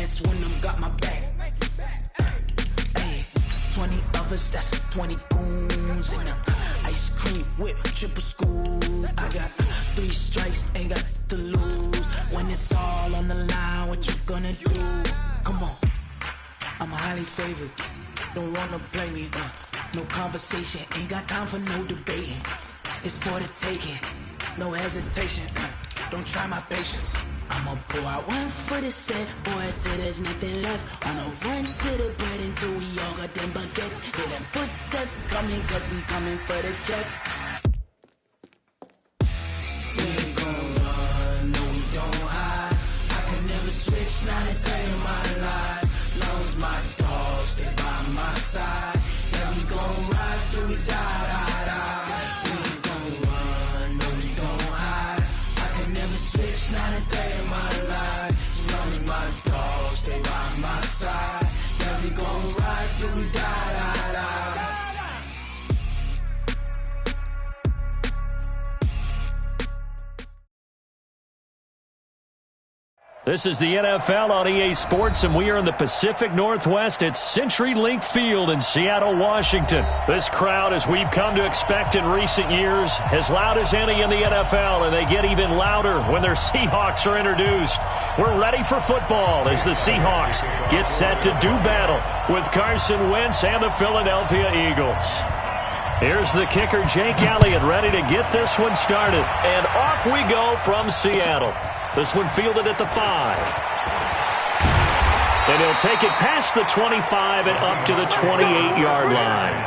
last one of them got my back. Hey, 20 of us, that's 20 goons in the ice cream whip, triple school. I got 3 strikes, ain't got to lose. When it's all on the line, what you gonna do? Come on, I'm highly favored. Don't wanna play me, no conversation. Ain't got time for no debating. It's for the taking, no hesitation. Don't try my patience. I'ma pour out one for the set, boy, till there's nothing left. On a run to the bread until we all got them baguettes. Hear them footsteps coming, cause we coming for the check. We ain't gon' run, no we don't hide. I can never switch, not a day in my life. Long as my dogs stay by my side. Yeah, we gon' ride till we die, die, die. We ain't gon' run, no we don't hide. I can never switch, not a day in my life. As long as my dogs stay by my side. Yeah, we gon' ride till we die, die, die. This is the NFL on EA Sports, and we are in the Pacific Northwest at CenturyLink Field in Seattle, Washington. This crowd, as we've come to expect in recent years, as loud as any in the NFL, and they get even louder when their Seahawks are introduced. We're ready for football as the Seahawks get set to do battle with Carson Wentz and the Philadelphia Eagles. Here's the kicker, Jake Elliott, ready to get this one started. And off we go from Seattle. This one fielded at the 5. And he'll take it past the 25 and up to the 28-yard line.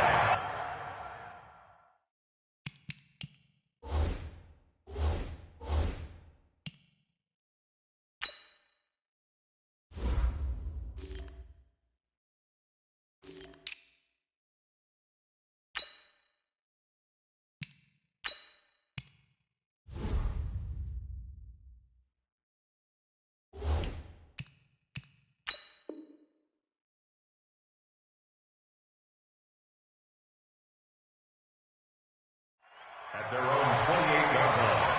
At their own 28-yard line.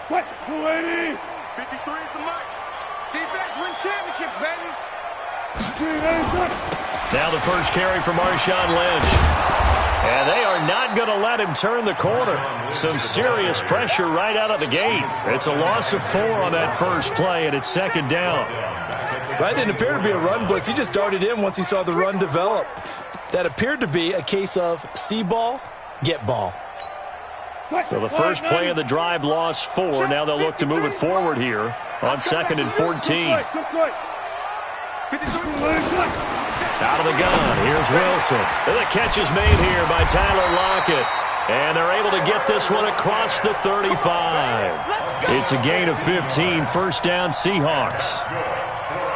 What? 280! 53 is the mark. Defense wins championships, baby. 380. Now the first carry for Marshawn Lynch. And they are not going to let him turn the corner. Some serious pressure right out of the gate. It's a loss of 4 on that first play, and it's second down. That didn't appear to be a run blitz. He just darted in once he saw the run develop. That appeared to be a case of see ball, get ball. So the first play of the drive lost 4. Now they'll look to move it forward here on 2nd and 14. Out of the gun, here's Wilson. And the catch is made here by Tyler Lockett. And they're able to get this one across the 35. It's a gain of 15, first down Seahawks.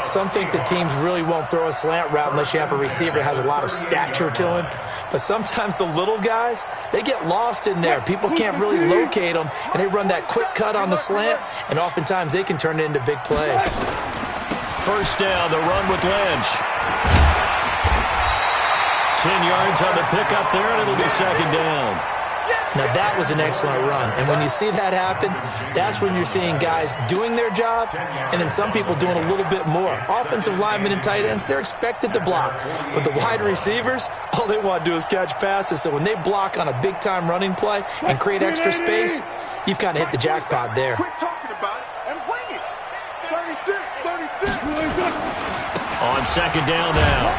Some think the teams really won't throw a slant route unless you have a receiver that has a lot of stature to him. But sometimes the little guys, they get lost in there. People can't really locate them, and they run that quick cut on the slant, and oftentimes they can turn it into big plays. First down, the run with Lynch. 10 yards on the pickup there, and it'll be second down. Now, that was an excellent run. And when you see that happen, that's when you're seeing guys doing their job and then some people doing a little bit more. Offensive linemen and tight ends, they're expected to block. But the wide receivers, all they want to do is catch passes. So when they block on a big-time running play and create extra space, you've kind of hit the jackpot there. Quit talking about it and bring it. 36. On second down now.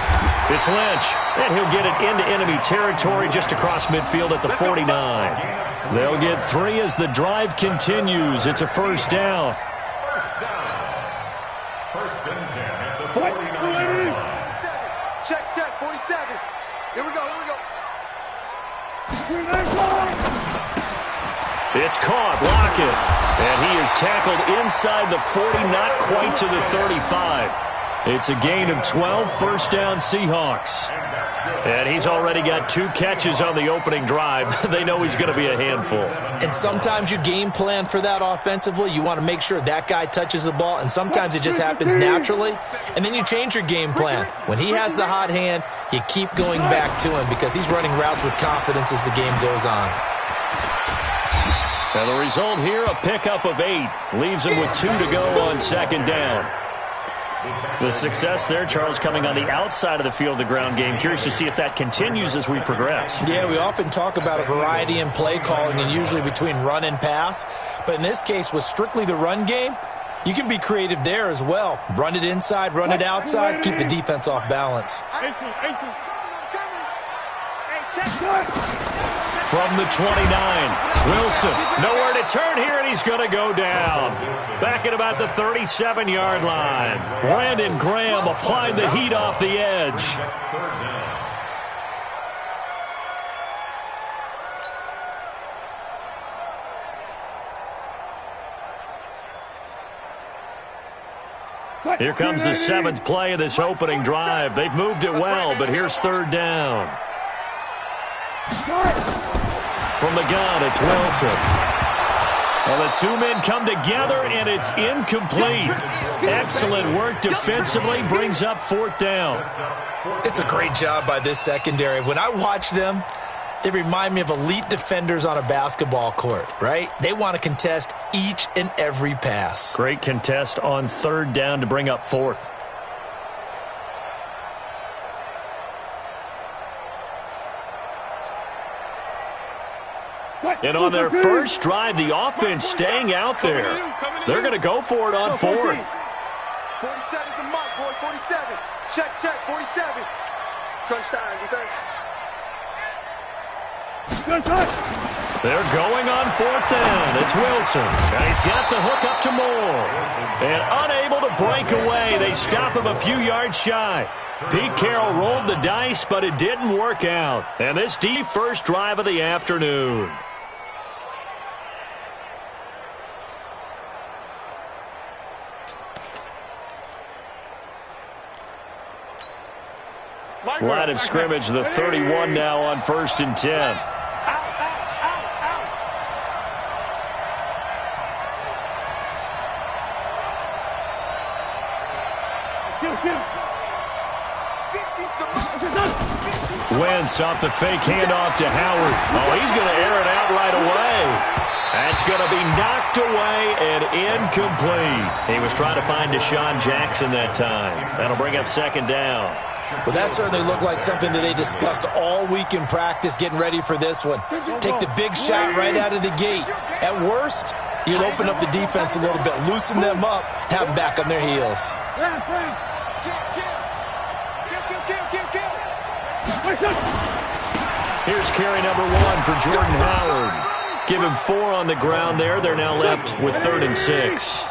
It's Lynch, and he'll get it into enemy territory just across midfield at the 49. They'll get 3 as the drive continues. It's a first down. First and 10 at the 49. Check, 47. Here we go. It's caught, Lockett, and he is tackled inside the 40, not quite to the 35. It's a gain of 12, first down Seahawks. And that's And he's already got 2 catches on the opening drive. They know he's going to be a handful. And sometimes you game plan for that offensively. You want to make sure that guy touches the ball, and sometimes it just happens naturally, and then you change your game plan. When he has the hot hand, you keep going back to him because he's running routes with confidence as the game goes on. And the result here, a pickup of 8. Leaves him with 2 to go on second down. The success there, Charles, coming on the outside of the field, the ground game. Curious to see if that continues as we progress. Yeah, we often talk about a variety in play calling and usually between run and pass. But in this case, with strictly the run game, you can be creative there as well. Run it inside, run it outside, keep the defense off balance. From the 29, Wilson, nowhere to turn here, and he's going to go down. Back at about the 37-yard line. Brandon Graham applied the heat off the edge. Here comes the 7th play of this opening drive. They've moved it well, but here's third down. From the gun, it's Wilson. Well, the 2 men come together, and it's incomplete. Excellent work defensively, brings up 4th down. It's a great job by this secondary. When I watch them, they remind me of elite defenders on a basketball court, right? They want to contest each and every pass. Great contest on third down to bring up 4th. And on their first drive, the offense staying out there. They're going to go for it on 4th. 47's the mark, boy. 47. Check, 47. Crunch time, defense. They're going on 4th down. It's Wilson. And he's got the hook up to Moore. And unable to break away. They stop him a few yards shy. Pete Carroll rolled the dice, but it didn't work out. And this the first drive of the afternoon. Line of scrimmage, the 31 now on 1st and 10. Wentz off the fake handoff to Howard. Oh, he's going to air it out right away. That's going to be knocked away and incomplete. He was trying to find Deshaun Jackson that time. That'll bring up 2nd down. Well, that certainly looked like something that they discussed all week in practice getting ready for this one. Take the big shot right out of the gate. At worst, you'll open up the defense a little bit, loosen them up, have them back on their heels. Here's carry number 1 for Jordan Howard. Give him 4 on the ground there. They're now left with 3rd and 6.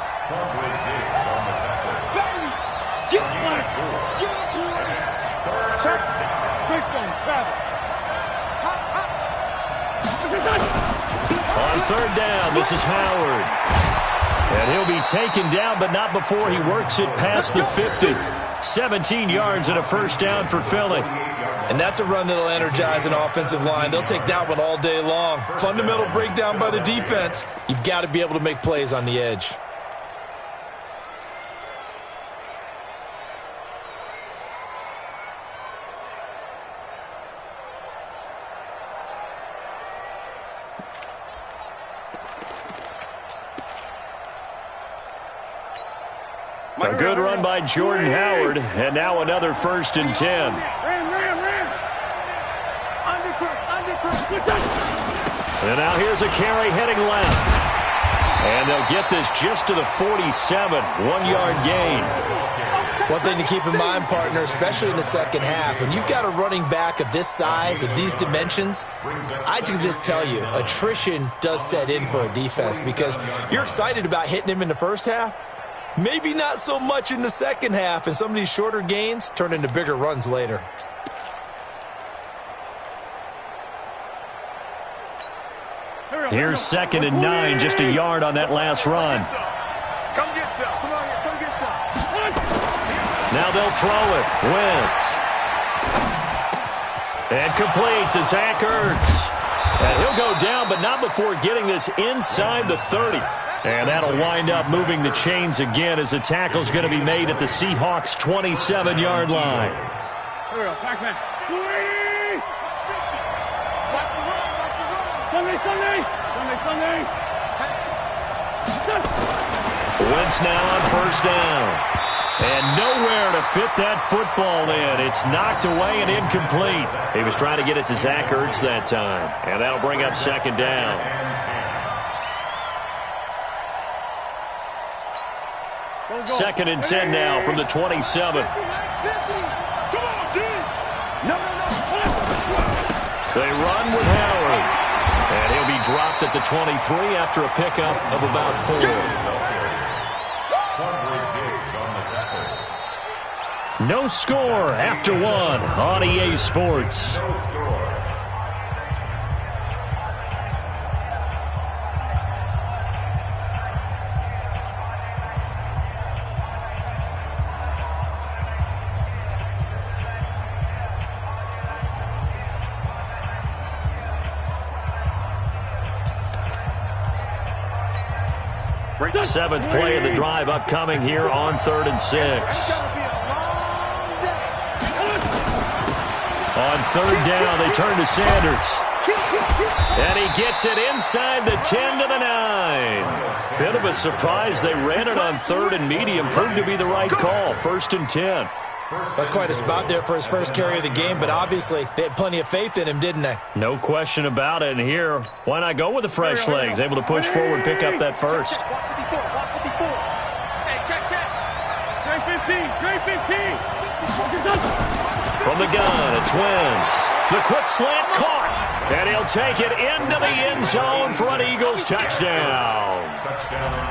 On 3rd down, this is Howard. And he'll be taken down, but not before he works it past the 50. 17 yards and a 1st down for Philly. And that's a run that'll energize an offensive line. They'll take that one all day long. Fundamental breakdown by the defense. You've got to be able to make plays on the edge. A good run by Jordan Howard, and now another 1st and 10. And now here's a carry heading left. And they'll get this just to the 47, 1-yard gain. One thing to keep in mind, partner, especially in the second half, when you've got a running back of this size, of these dimensions, I can just tell you, attrition does set in for a defense because you're excited about hitting him in the first half. Maybe not so much in the second half, and some of these shorter gains turn into bigger runs later. Here's 2nd and 9, just a yard on that last run. Come get some. Come on here, come get some. Now they'll throw it. Wentz. And complete to Zach Ertz. And he'll go down, but not before getting this inside the 30. And that'll wind up moving the chains again as the tackle's going to be made at the Seahawks' 27-yard line. Here we go. Back man. 280! Sunday! Wentz now on first down. And nowhere to fit that football in. It's knocked away and incomplete. He was trying to get it to Zach Ertz that time. And that'll bring up second down. Second and 10 now from the 27. Come on, D! No. They run with Howard. And he'll be dropped at the 23 after a pickup of about 4. No score after 1 on EA Sports. Seventh play of the drive upcoming here on 3rd and 6. On 3rd down, they turn to Sanders. And he gets it inside the 10 to the 9. Bit of a surprise. They ran it on 3rd and medium. Proved to be the right call. 1st and 10. That's quite a spot there for his first carry of the game, but obviously they had plenty of faith in him, didn't they? No question about it. And here, why not go with the fresh legs? Able to push forward, pick up that first. Hey, check. Trey 15. From the gun, it's Wentz. The quick slant caught. And he'll take it into the end zone for an Eagles touchdown.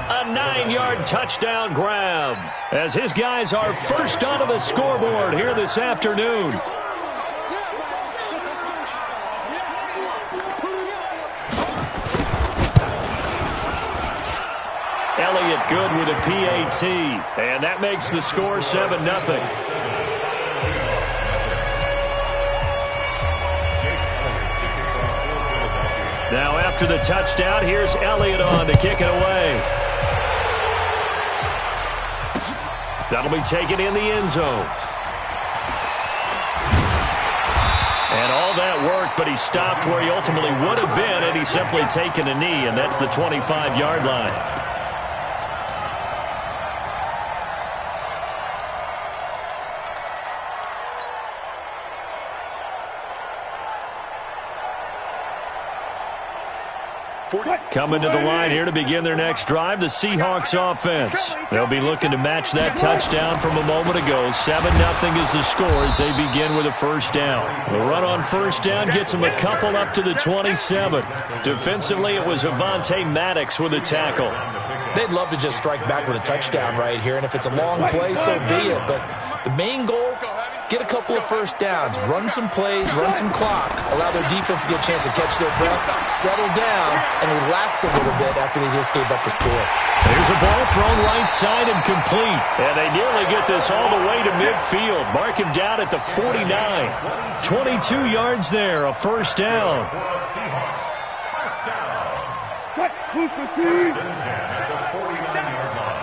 A 9-yard touchdown grab as his guys are first onto the scoreboard here this afternoon. Elliott good with a PAT, and that makes the score 7-0. Now after the touchdown, here's Elliott on to kick it away. That'll be taken in the end zone. And all that worked, but he stopped where he ultimately would have been had he simply taken a knee, and that's the 25-yard line. Coming to the line here to begin their next drive, the Seahawks offense. They'll be looking to match that touchdown from a moment ago. 7-0 is the score as they begin with a first down. The run on first down gets them a couple up to the 27. Defensively, it was Avonte Maddox with a tackle. They'd love to just strike back with a touchdown right here, and if it's a long play, so be it. But the main goal, get a couple of first downs, run some plays, run some clock, allow their defense to get a chance to catch their breath, settle down, and relax a little bit after they just gave up a score. There's a ball thrown right side and complete. And they nearly get this all the way to midfield. Mark him down at the 49. 22 yards there, a first down.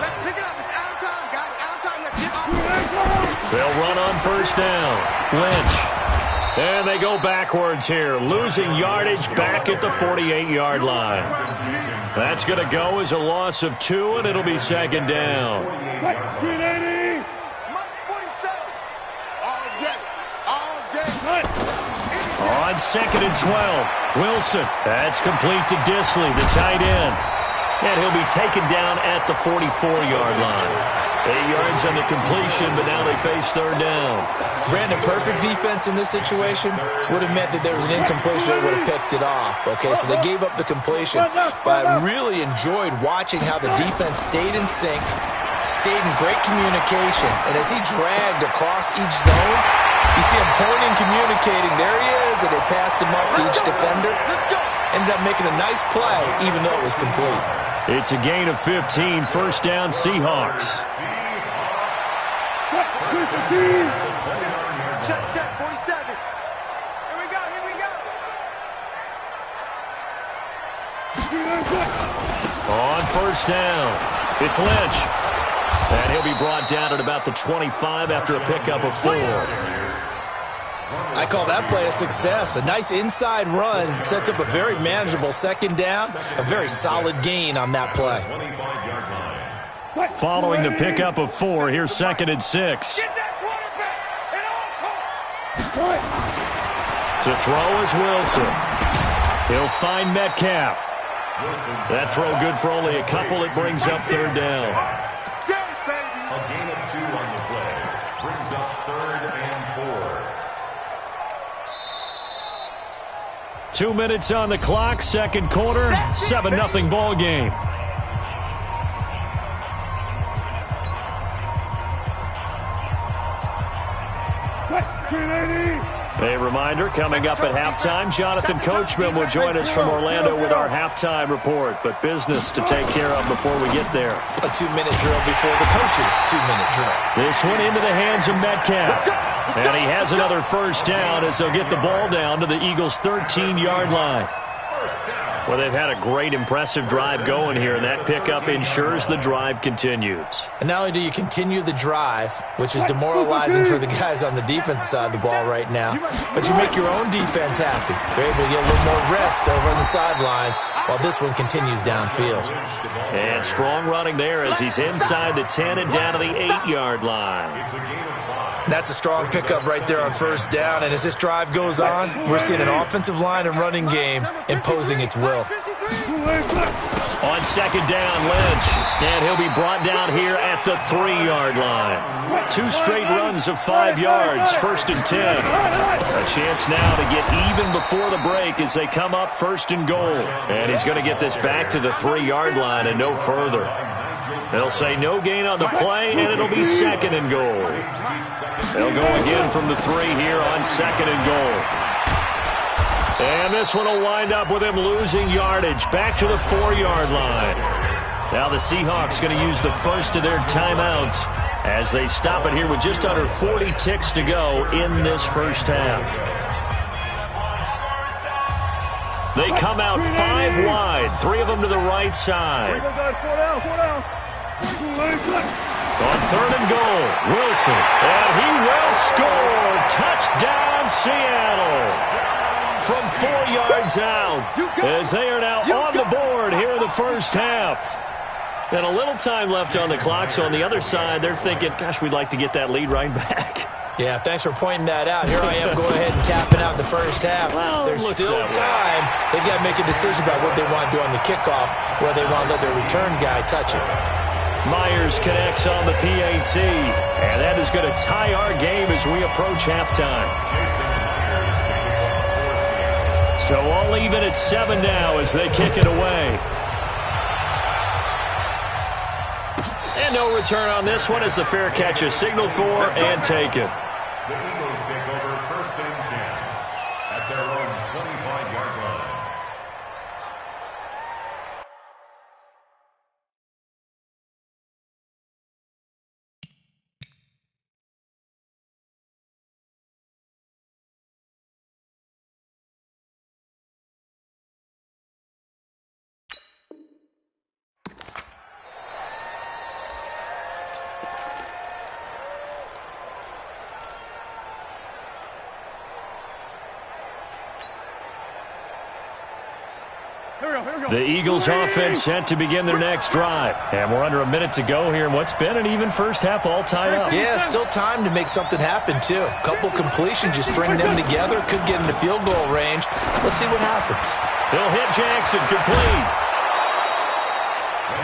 Let's pick it up. It's out of time, guys. Out of time. Let's get off. They'll run on first down. Lynch. And they go backwards here, losing yardage back at the 48-yard line. That's going to go as a loss of 2, and it'll be second down. 380. Mike 47. All day. On 2nd and 12, Wilson. That's complete to Disley, the tight end. And he'll be taken down at the 44-yard line. 8 yards on the completion, but now they face third down. Brandon, perfect defense in this situation would have meant that there was an incompletion. They would have picked it off. Okay, so they gave up the completion. But I really enjoyed watching how the defense stayed in sync, stayed in great communication. And as he dragged across each zone, you see him pointing, communicating. There he is, and they passed him off to each defender. Ended up making a nice play, even though it was complete. It's a gain of 15, first down Seahawks. Check, 47. Here we On first down, it's Lynch. And he'll be brought down at about the 25 after a pickup of 4. I call that play a success. A nice inside run sets up a very manageable second down. A very solid gain on that play. Following the pickup of 4, here's 2nd and 6. To throw is Wilson. He'll find Metcalf. That throw good for only a couple. It brings up 3rd down. A gain of 2 on the play brings up 3rd and 4. 2 minutes on the clock, second quarter, 7-0 ball game. A reminder, coming up at halftime, Jonathan Coachman will join us from Orlando with our halftime report, but business to take care of before we get there. A 2-minute drill before the coach's 2-minute drill. This one into the hands of Metcalf. And he has another first down as they'll get the ball down to the Eagles' 13-yard line. Well, they've had a great, impressive drive going here, and that pickup ensures the drive continues. And not only do you continue the drive, which is demoralizing for the guys on the defensive side of the ball right now, but you make your own defense happy. They're able to get a little more rest over on the sidelines while this one continues downfield. And strong running there as he's inside the 10 and down to the 8-yard line. That's a strong pickup right there on first down, and as this drive goes on, we're seeing an offensive line and running game imposing its will. On second down, Lynch, and he'll be brought down here at the 3-yard line. 2 straight runs of 5 yards, 1st and 10. A chance now to get even before the break as they come up 1st and goal. And he's going to get this back to the 3-yard line and no further. They'll say no gain on the play, and it'll be 2nd and goal. They'll go again from the 3 here on 2nd and goal. And this one will wind up with him losing yardage back to the 4-yard line. Now the Seahawks going to use the first of their timeouts as they stop it here with just under 40 ticks to go in this first half. They come out 5 wide, 3 of them to the right side. On 3rd and goal, Wilson, and he will score. Touchdown, Seattle. From 4 yards out, as they are now on the board here in the first half. And a little time left on the clock, so on the other side, they're thinking, gosh, we'd like to get that lead right back. Yeah, thanks for pointing that out. Here I am going ahead and tapping out the first half. Well, there's still time. They've got to make a decision about what they want to do on the kickoff, where they want to let their return guy touch it. Myers connects on the PAT, and that is going to tie our game as we approach halftime. So all even at 7 now as they kick it away. And no return on this one as the fair catch is signaled for and taken. The Eagles take over 1st and 10 at their own 25-yard line. The Eagles offense set to begin their next drive. And we're under a minute to go here in what's been an even first half all tied up. Yeah, still time to make something happen, too. A couple completions, just string them together. Could get into field goal range. Let's see what happens. He'll hit Jackson, complete.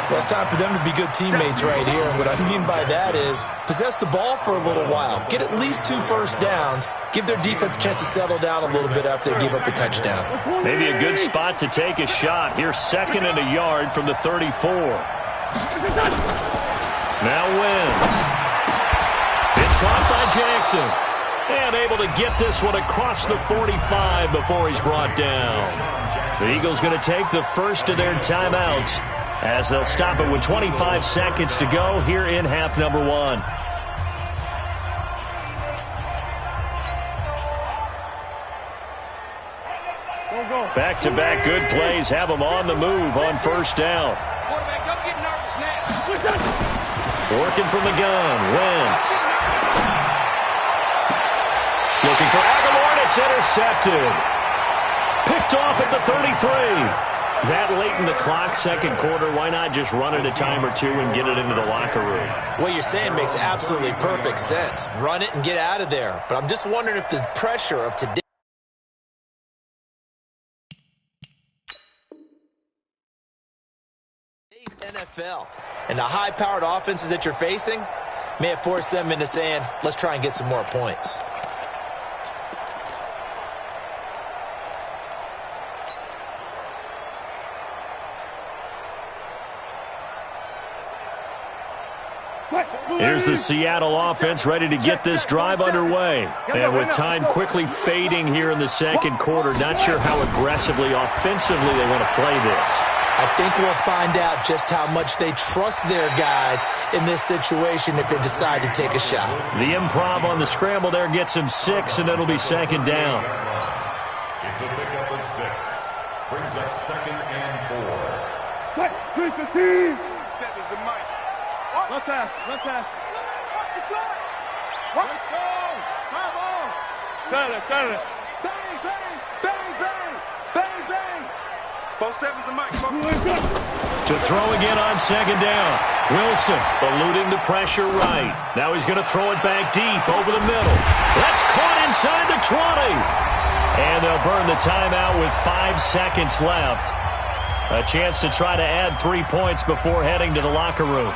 Well, it's time for them to be good teammates right here. And what I mean by that is possess the ball for a little while. Get at least 2 first downs. Give their defense a chance to settle down a little bit after they give up a touchdown. Maybe a good spot to take a shot. Here's 2nd and a yard from the 34. Now wins. It's caught by Jackson. And able to get this one across the 45 before he's brought down. The Eagles going to take the first of their timeouts as they'll stop it with 25 seconds to go here in half number 1. Go, go. Back-to-back good plays have them on the move on first down. Quarterback, don't get nervous now. Working from the gun, Wentz. Looking for Aguilar, and it's intercepted. Picked off at the 33. That late in the clock, second quarter, why not just run it a time or two and get it into the locker room? What you're saying makes absolutely perfect sense. Run it and get out of there. But I'm just wondering if the pressure of today's NFL and the high-powered offenses that you're facing may have forced them into saying, let's try and get some more points. Here's the Seattle offense ready to get this drive underway. And with time quickly fading here in the second quarter, not sure how aggressively, offensively they want to play this. I think we'll find out just how much they trust their guys in this situation if they decide to take a shot. The improv on the scramble there gets him 6, and it'll be second down. It's a pickup of 6. Brings up 2nd and 4. 3-15. 7's the mic. Run fast. What? Come on. Got it. Bang, bang, bang, bang, bang, bang. 4-7's the mic. To throw again on second down. Wilson eluding the pressure right. Now he's going to throw it back deep over the middle. That's caught inside the 20. And they'll burn the timeout with 5 seconds left. A chance to try to add 3 points before heading to the locker room.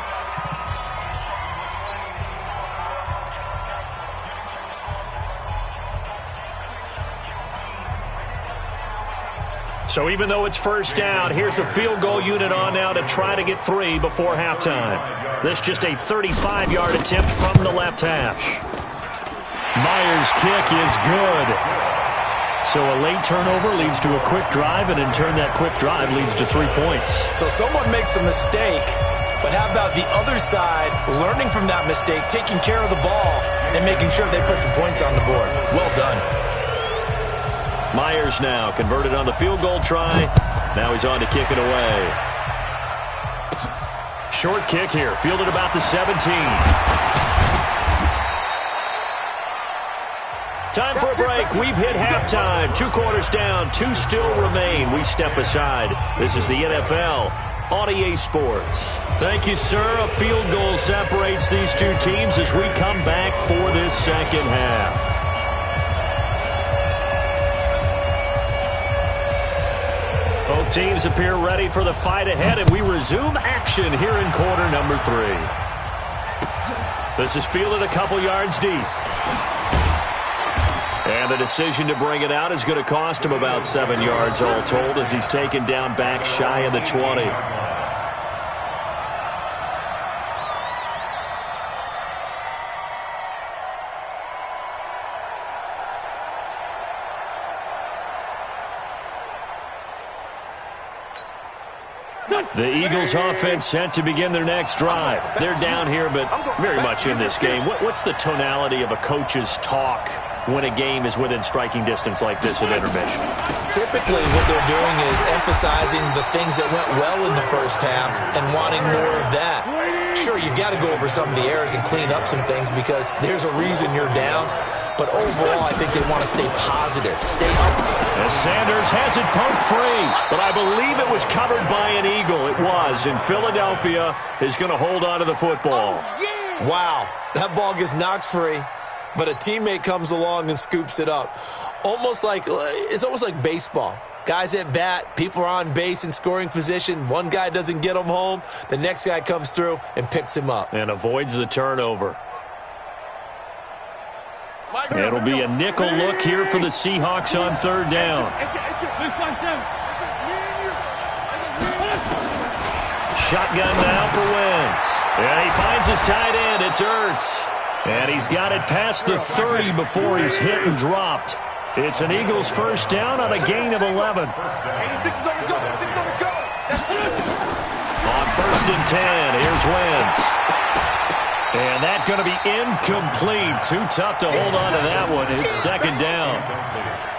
So even though it's first down, here's the field goal unit on now to try to get 3 before halftime. This just a 35-yard attempt from the left hash. Myers' kick is good. So a late turnover leads to a quick drive, and in turn that quick drive leads to 3 points. So someone makes a mistake, but how about the other side learning from that mistake, taking care of the ball, and making sure they put some points on the board? Well done. Myers now converted on the field goal try. Now he's on to kick it away. Short kick here, fielded about the 17. Time for a break. We've hit halftime. 2 quarters down, 2 still remain. We step aside. This is the NFL on EA Sports. Thank you, sir. A field goal separates these two teams as we come back for this second half. Both teams appear ready for the fight ahead, and we resume action here in quarter number 3. This is fielded a couple yards deep. And the decision to bring it out is going to cost him about 7 yards all told as he's taken down back shy of the 20. The Eagles offense set to begin their next drive. They're down here, but very much in this game. What's the tonality of a coach's talk when a game is within striking distance like this at intermission? Typically what they're doing is emphasizing the things that went well in the first half and wanting more of that. Sure, you've got to go over some of the errors and clean up some things because there's a reason you're down. But overall, I think they want to stay positive, stay up. As Sanders has it poked free, but I believe it was covered by an Eagle. It was, and Philadelphia is going to hold on to the football. Wow, that ball gets knocked free, but a teammate comes along and scoops it up. It's almost like baseball. Guys at bat, people are on base in scoring position. One guy doesn't get him home. The next guy comes through and picks him up. And avoids the turnover. It'll be a nickel look here for the Seahawks on third down. Shotgun now for Wentz. And he finds his tight end. It's Ertz. And he's got it past the 30 before he's hit and dropped. It's an Eagles first down on a gain of 11. On first and 10, here's Wentz. And that's going to be incomplete. Too tough to hold on to that one. It's second down.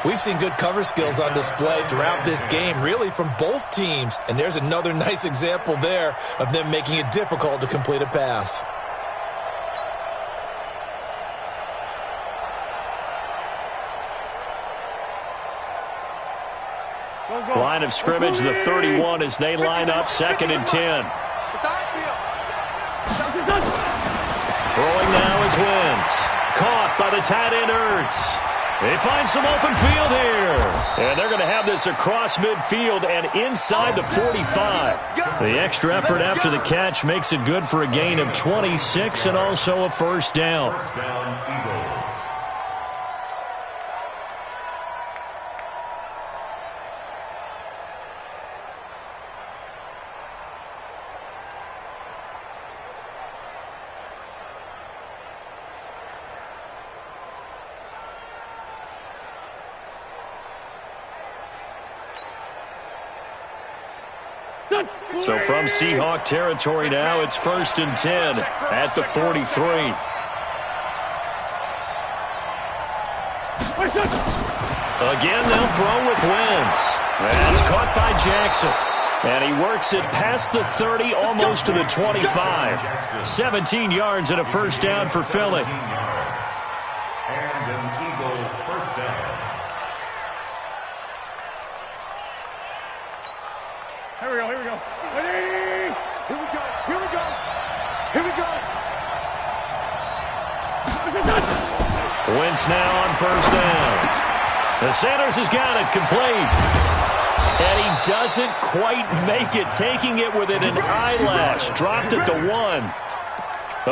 We've seen good cover skills on display throughout this game, really from both teams. And there's another nice example there of them making it difficult to complete a pass. Line of scrimmage, the 31 as they line up, 2nd and 10. Throwing now is Wentz. Caught by the tight end Ertz. They find some open field here. And they're going to have this across midfield and inside the 45. The extra effort after the catch makes it good for a gain of 26 and also a first down. First down, Eagles. So from Seahawk territory now, it's 1st and 10 at the 43. Again, they'll throw with Wentz. That's caught by Jackson. And he works it past the 30, almost to the 25. 17 yards and a first down for Philly. And an Eagle first down. Here we go, here we go. Here we go, here we go, here we go. Wentz now on first down. The Sanders has got it complete. And he doesn't quite make it, taking it within an eyelash. Dropped it to 1.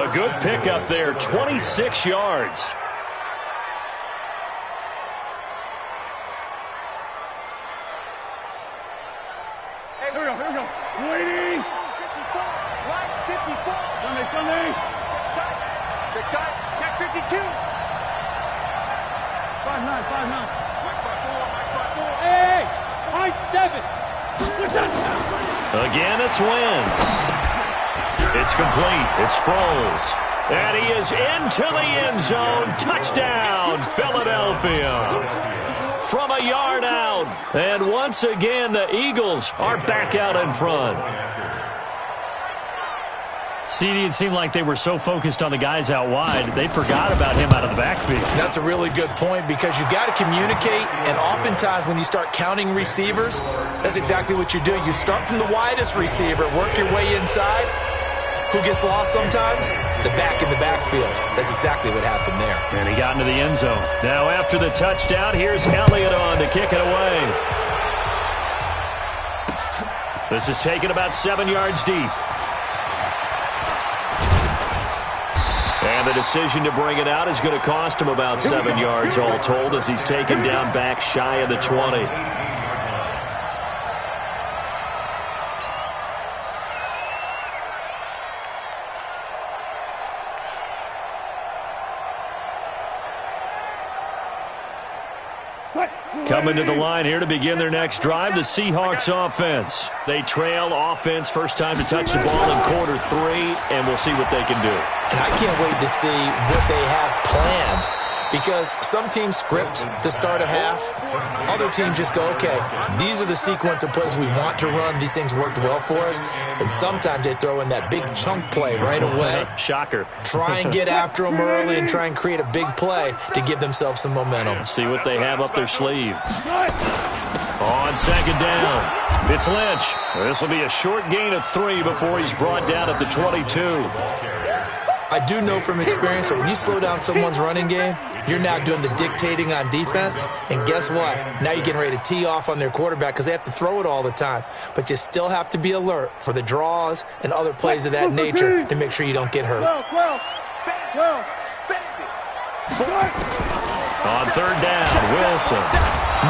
A good pickup there, 26 yards. Here we go, here we go. Waiting. 54, right, 54. Sunday, Sunday. Check cut, check 52. 5-9, 5-9. Mike by 4. Hey, high 7. What's that? Again, it's Wentz. It's complete. It's Sproles. And he is into the end zone. Touchdown, Philadelphia. From a yard out. And once again, the Eagles are back out in front. CD, it seemed like they were so focused on the guys out wide, they forgot about him out of the backfield. That's a really good point because you've got to communicate, and oftentimes when you start counting receivers, that's exactly what you're doing. You start from the widest receiver, work your way inside. Who gets lost sometimes? The back in the backfield. That's exactly what happened there. And he got into the end zone. Now after the touchdown, here's Elliott on to kick it away. This is taken about 7 yards deep. And the decision to bring it out is going to cost him about 7 yards all told as he's taken down back shy of the 20. Coming to the line here to begin their next drive, the Seahawks offense. They trail offense, first time to touch the ball in quarter 3, and we'll see what they can do. And I can't wait to see what they have planned because some teams script to start a half. Other teams just go, okay, these are the sequence of plays we want to run. These things worked well for us. And sometimes they throw in that big chunk play right away. Shocker. Try and get after them early and try and create a big play to give themselves some momentum. See what they have up their sleeve. On second down, it's Lynch. This will be a short gain of 3 before he's brought down at the 22. I do know from experience that when you slow down someone's running game, you're now doing the dictating on defense. And guess what? Now you're getting ready to tee off on their quarterback because they have to throw it all the time. But you still have to be alert for the draws and other plays of that nature to make sure you don't get hurt. On third down, Wilson.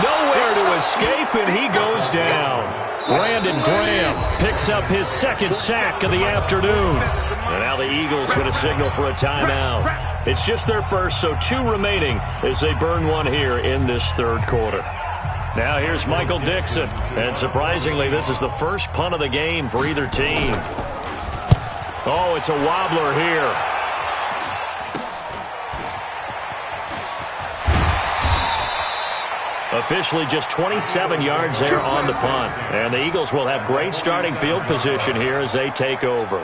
Nowhere to escape, and he goes down. Brandon Graham picks up his second sack of the afternoon. And now the Eagles going to signal for a timeout. It's just their first, so 2 remaining as they burn one here in this third quarter. Now here's Michael Dixon. And surprisingly, this is the first punt of the game for either team. Oh, it's a wobbler here. Officially just 27 yards there on the punt. And the Eagles will have great starting field position here as they take over.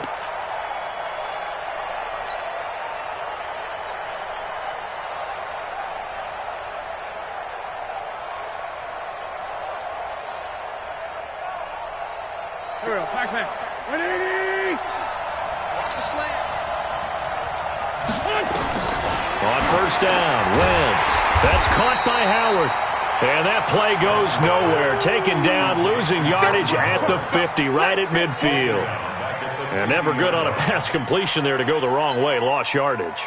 Here we go, back. Ready? Watch the slant. On first down, Wentz. That's caught by Howard. And that play goes nowhere. Taken down, losing yardage at the 50, right at midfield. And never good on a pass completion there to go the wrong way. Lost yardage.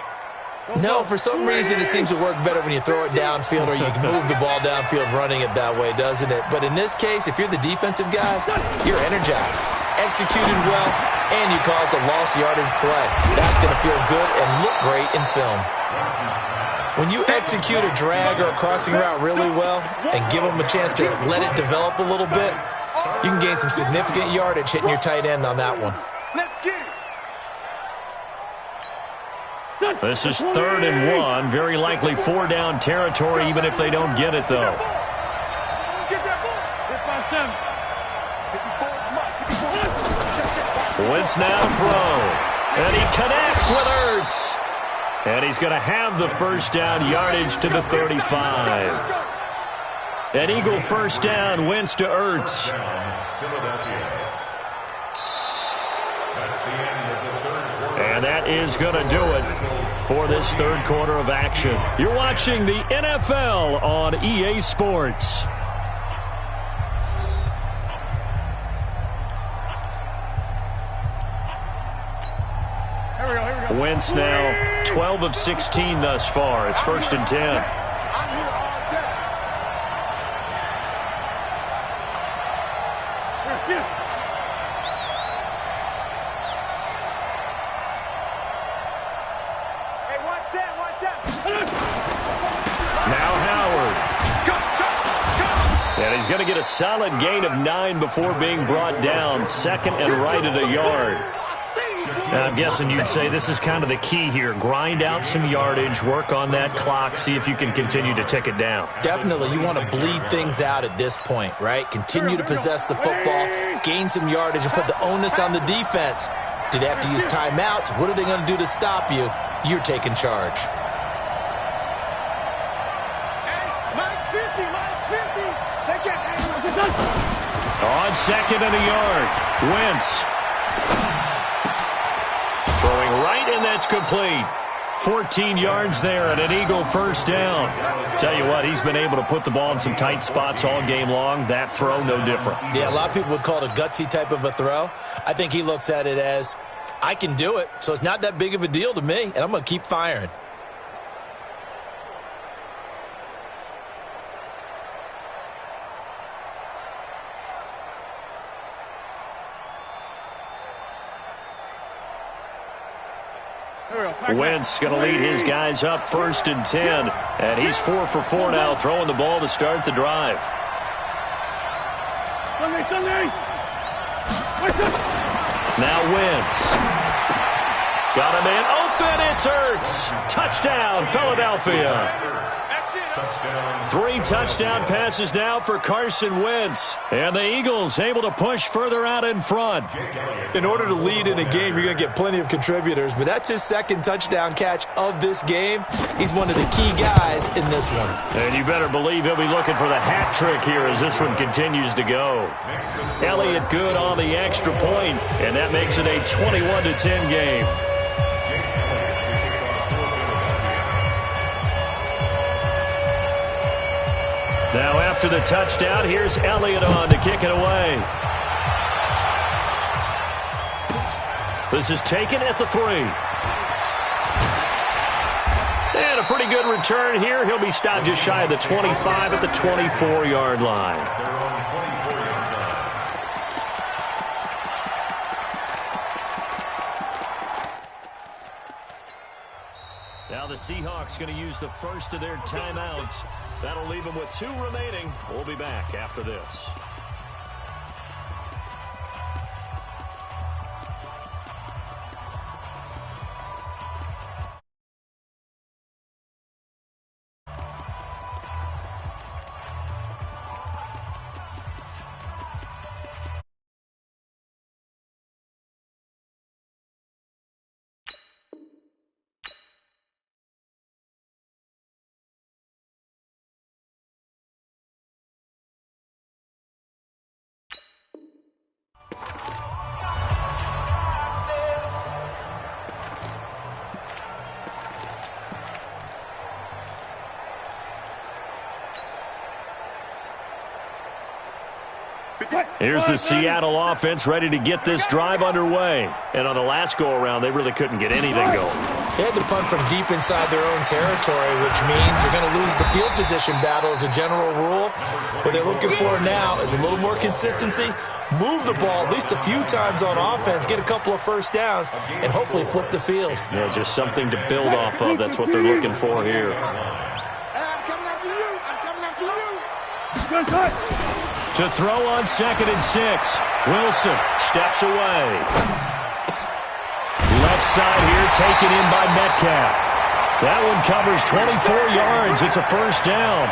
No, for some reason it seems to work better when you throw it downfield or you can move the ball downfield running it that way, doesn't it? But in this case, if you're the defensive guys, you're energized, executed well, and you caused a lost yardage play. That's going to feel good and look great in film. When you execute a drag or a crossing route really well and give them a chance to let it develop a little bit, you can gain some significant yardage hitting your tight end on that one. Let's get it. This is 3rd and 1. Very likely 4-down territory, even if they don't get it, though. Get that ball. Wentz now throw. And he connects with Ertz. And he's going to have the first down, yardage to the 35. An Eagle first down, Wentz to Ertz. And that is going to do it for this third quarter of action. You're watching the NFL on EA Sports. Here we go. Wentz now 12 of 16 thus far. It's 1st and 10. I'm here all day. Hey, watch that. Now Howard. And he's going to get a solid gain of 9 before being brought down. 2nd and right at a yard. Now, I'm guessing you'd say this is kind of the key here. Grind out some yardage, work on that clock, see if you can continue to tick it down. Definitely, you want to bleed things out at this point, right? Continue to possess the football, gain some yardage, and put the onus on the defense. Do they have to use timeouts? What are they going to do to stop you? You're taking charge. Mike's 50. They can't hang On 2nd and a yard, Wentz. Throwing right, and that's complete. 14 yards there and an Eagle first down. Tell you what, he's been able to put the ball in some tight spots all game long. That throw, no different. Yeah, a lot of people would call it a gutsy type of a throw. I think he looks at it as, I can do it, so it's not that big of a deal to me, and I'm going to keep firing. Wentz going to lead his guys up 1st and 10. And he's 4 for 4 now, throwing the ball to start the drive. Now Wentz. Got a man open. It's Ertz. Touchdown, Philadelphia. 3 touchdown passes now for Carson Wentz. And the Eagles able to push further out in front. In order to lead in a game, you're going to get plenty of contributors, but that's his 2nd touchdown catch of this game. He's one of the key guys in this one. And you better believe he'll be looking for the hat trick here as this one continues to go. Elliott good on the extra point, and that makes it a 21-10 game. Now after the touchdown, here's Elliott on to kick it away. This is taken at the 3. And a pretty good return here. He'll be stopped just shy of the 25 at the 24-yard line. Now the Seahawks going to use the first of their timeouts. That'll leave them with 2 remaining. We'll be back after this. Here's the Seattle offense ready to get this drive underway. And on the last go-around, they really couldn't get anything going. They had to punt from deep inside their own territory, which means you're going to lose the field position battle as a general rule. What they're looking for now is a little more consistency, move the ball at least a few times on offense, get a couple of first downs, and hopefully flip the field. Yeah, just something to build off of. That's what they're looking for here. I'm coming after you. I'm coming after you. Good cut. To throw on 2nd and 6. Wilson steps away. Left side here taken in by Metcalf. That one covers 24 yards. It's a first down.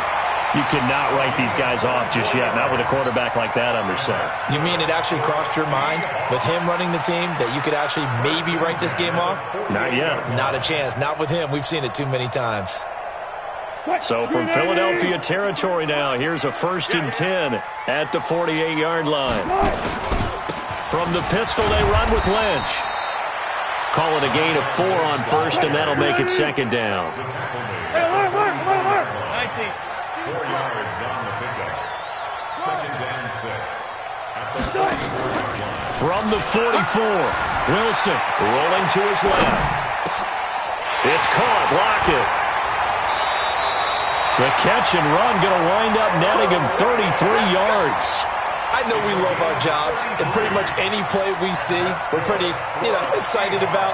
You cannot write these guys off just yet, not with a quarterback like that under center. You mean it actually crossed your mind with him running the team that you could actually maybe write this game off? Not yet. Not a chance. Not with him. We've seen it too many times. So from Philadelphia territory now, here's a 1st and 10 at the 48-yard line. From the pistol, they run with Lynch. Call it a gain of 4 on 1st, and that'll make it 2nd down. Hey, Mark. 19. 4 yards on the pickup. 2nd and 6. At the 44-yard line. From the 44, Wilson rolling to his left. It's caught. Lockett. The catch and run going to wind up netting him 33 yards. I know we love our jobs, and pretty much any play we see, we're pretty, excited about.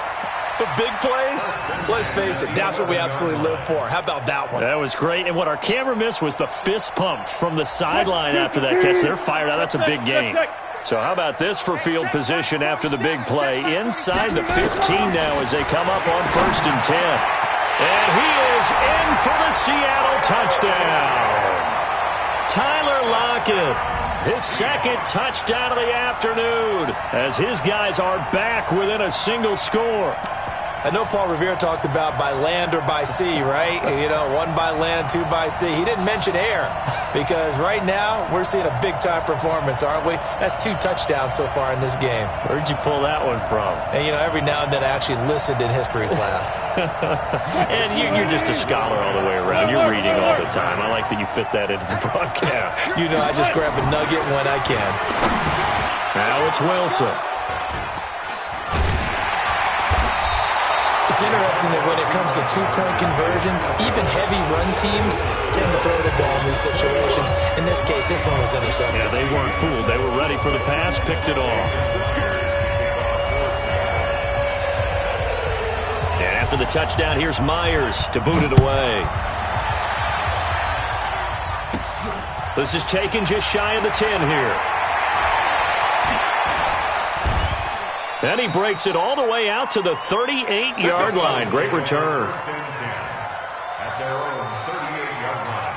The big plays, let's face it, that's what we absolutely live for. How about that one? That was great, and what our camera missed was the fist pump from the sideline after that catch. They're fired out. That's a big gain. So how about this for field position after the big play? Inside the 15 now as they come up on 1st and 10. And he is in for the Seattle touchdown. Tyler Lockett, his 2nd touchdown of the afternoon, as his guys are back within a single score. I know Paul Revere talked about by land or by sea, right? 1 by land, 2 by sea. He didn't mention air because right now we're seeing a big-time performance, aren't we? That's 2 touchdowns so far in this game. Where'd you pull that one from? And, every now and then I actually listened in history class. And you're just a scholar all the way around. You're reading all the time. I like that you fit that into the broadcast. I just grab a nugget when I can. Now it's Wilson. It's interesting that when it comes to 2-point conversions, even heavy run teams tend to throw the ball in these situations. In this case, this one was intercepted. Yeah, they weren't fooled. They were ready for the pass, picked it off. And after the touchdown, here's Myers to boot it away. This is taken just shy of the 10 here. And he breaks it all the way out to the 38-yard line. Great return. 1st and 10. At their own 38-yard line.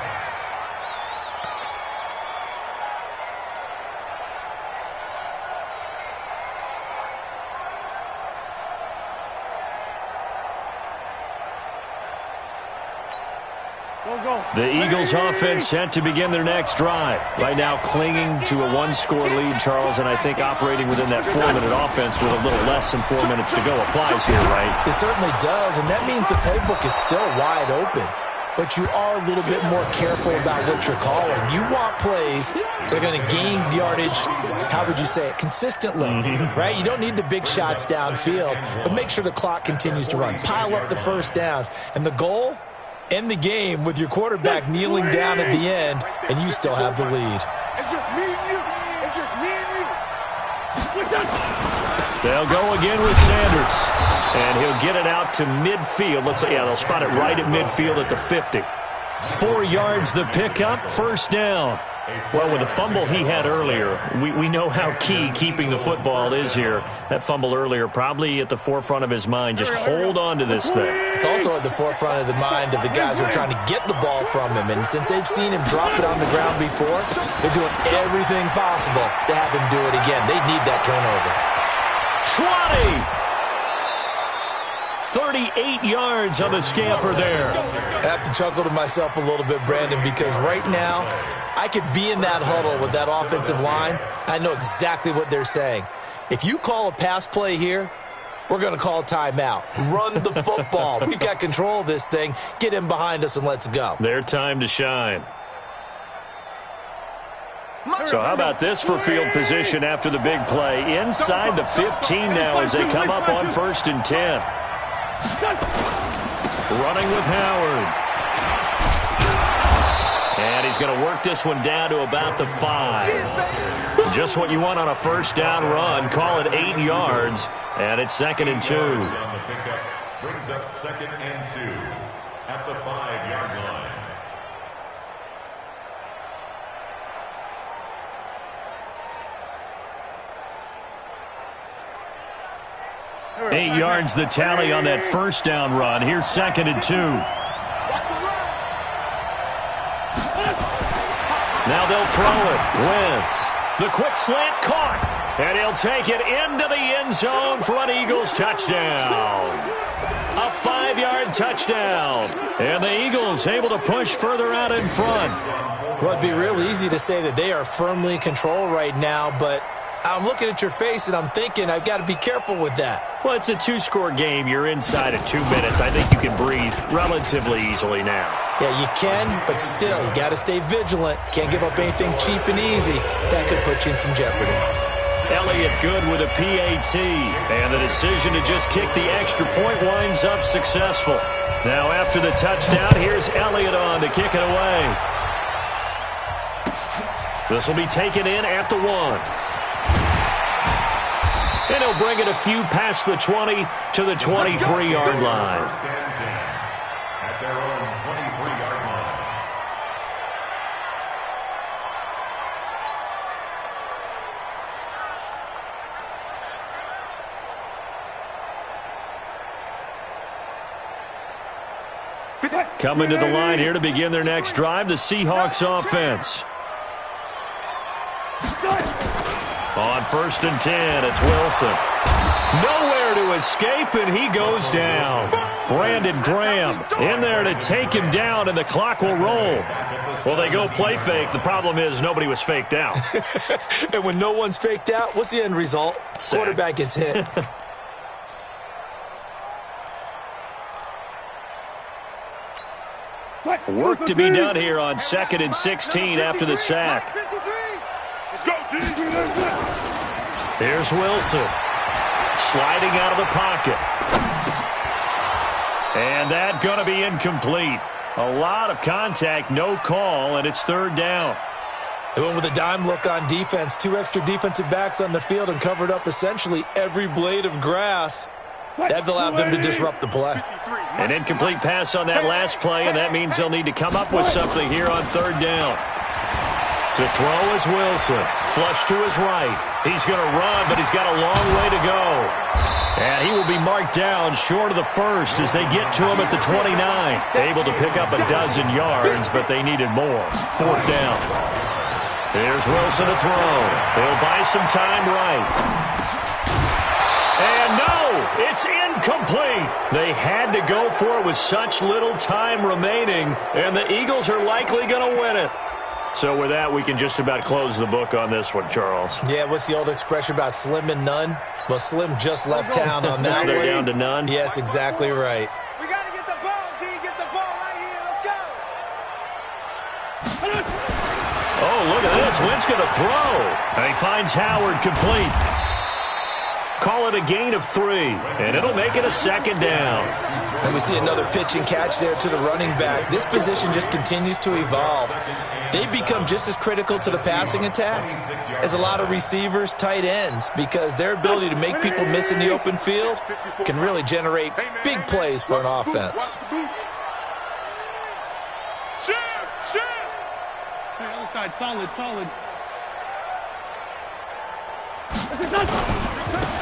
The Eagles offense set to begin their next drive. Right now clinging to a 1-score lead, Charles, and I think operating within that 4-minute offense with a little less than 4 minutes to go applies here, right? It certainly does, and that means the playbook is still wide open. But you are a little bit more careful about what you're calling. You want plays that are going to gain yardage, how would you say it, consistently, right? You don't need the big shots downfield, but make sure the clock continues to run. Pile up the first downs. And the goal? End the game with your quarterback kneeling down at the end, and you still have the lead. It's just me and you. It's just me and you. They'll go again with Sanders, and he'll get it out to midfield. Let's say, they'll spot it right at midfield at the 50. 4 yards the pickup, first down. Well, with the fumble he had earlier, we know how key keeping the football is here. That fumble earlier probably at the forefront of his mind. Just hold on to this thing. It's also at the forefront of the mind of the guys who are trying to get the ball from him. And since they've seen him drop it on the ground before, they're doing everything possible to have him do it again. They need that turnover. 38 yards on the scamper there. I have to chuckle to myself a little bit, Brandon, because right now I could be in that huddle with that offensive line. I know exactly what they're saying. If you call a pass play here, we're going to call a timeout. Run the football. We've got control of this thing. Get him behind us and let's go. Their time to shine. So how about this for field position after the big play? Inside the 15 now as they come up on 1st and 10. Running with Howard. And he's going to work this one down to about the 5. Just what you want on a first down run. Call it 8 yards. And it's 2nd and 2. On the pickup brings up 2nd and 2 at the 5-yard line. 8 yards the tally on that first down run. Here's 2nd and 2. Now they'll throw it. Wentz. The quick slant caught. And he'll take it into the end zone for an Eagles touchdown. A 5-yard touchdown. And the Eagles able to push further out in front. Well, it'd be real easy to say that they are firmly in control right now, but I'm looking at your face and I'm thinking I've got to be careful with that. Well, it's a 2-score game. You're inside of 2 minutes. I think you can breathe relatively easily now. Yeah, you can, but still, you got to stay vigilant. Can't give up anything cheap and easy. That could put you in some jeopardy. Elliott good with a PAT. And the decision to just kick the extra point winds up successful. Now after the touchdown, here's Elliott on to kick it away. This will be taken in at the 1. And he'll bring it a few past the 20 to the 23-yard line. First and 10 at their own 23-yard line. Coming to the line here to begin their next drive, the Seahawks offense. On 1st and 10, it's Wilson. Nowhere to escape, and he goes down. Brandon Graham in there to take him down, and the clock will roll. Well, they go play fake. The problem is nobody was faked out. And when no one's faked out, what's the end result? Sack. Quarterback gets hit. Work to be done here on 2nd and 16 after the sack. Here's Wilson. Sliding out of the pocket. And that going to be incomplete. A lot of contact, no call, and it's 3rd down. They went with a dime look on defense. 2 extra defensive backs on the field and covered up essentially every blade of grass. That allowed them to disrupt the play. An incomplete pass on that last play, and that means they'll need to come up with something here on 3rd down. To throw is Wilson. Flush to his right. He's going to run, but he's got a long way to go. And he will be marked down short of the 1st as they get to him at the 29. Able to pick up a dozen yards, but they needed more. 4th down. Here's Wilson to throw. He'll buy some time right. And no, it's incomplete. They had to go for it with such little time remaining, and the Eagles are likely going to win it. So with that, we can just about close the book on this one, Charles. Yeah, what's the old expression about slim and none? Well, Slim just left town on that one. They're down to none? Yes, exactly right. We got to get the ball, D. Get the ball right here. Let's go. Oh, look at this. Wentz going to throw. And he finds Howard complete. Call it a gain of 3, and it'll make it a 2nd down. And we see another pitch and catch there to the running back. This position just continues to evolve. They become just as critical to the passing attack as a lot of receivers, tight ends, because their ability to make people miss in the open field can really generate big plays for an offense. Solid.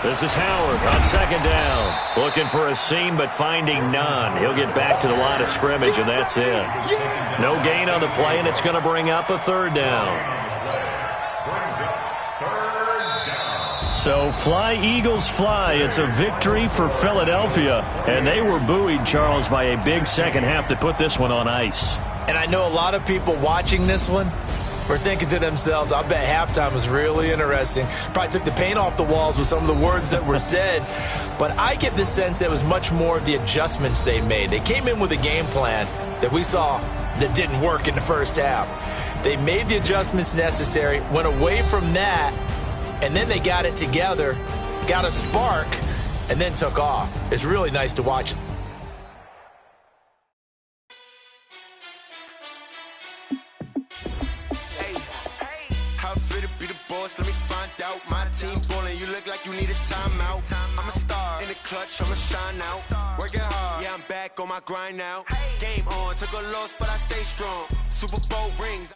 This is Howard on 2nd down. Looking for a seam, but finding none. He'll get back to the line of scrimmage, and that's it. No gain on the play, and it's going to bring up a 3rd down. So fly, Eagles, fly. It's a victory for Philadelphia, and they were buoyed, Charles, by a big second half to put this one on ice. And I know a lot of people watching this one were thinking to themselves, I bet halftime was really interesting. Probably took the paint off the walls with some of the words that were said. But I get the sense that it was much more of the adjustments they made. They came in with a game plan that we saw that didn't work in the first half. They made the adjustments necessary, went away from that, and then they got it together, got a spark, and then took off. It's really nice to watch. How fit to be the boss? Let me find out. My team ballin', you look like you need a timeout. I'm a star in the clutch, I'ma shine out. Working hard, yeah, I'm back on my grind now. Game on, took a loss, but I stay strong. Super Bowl rings.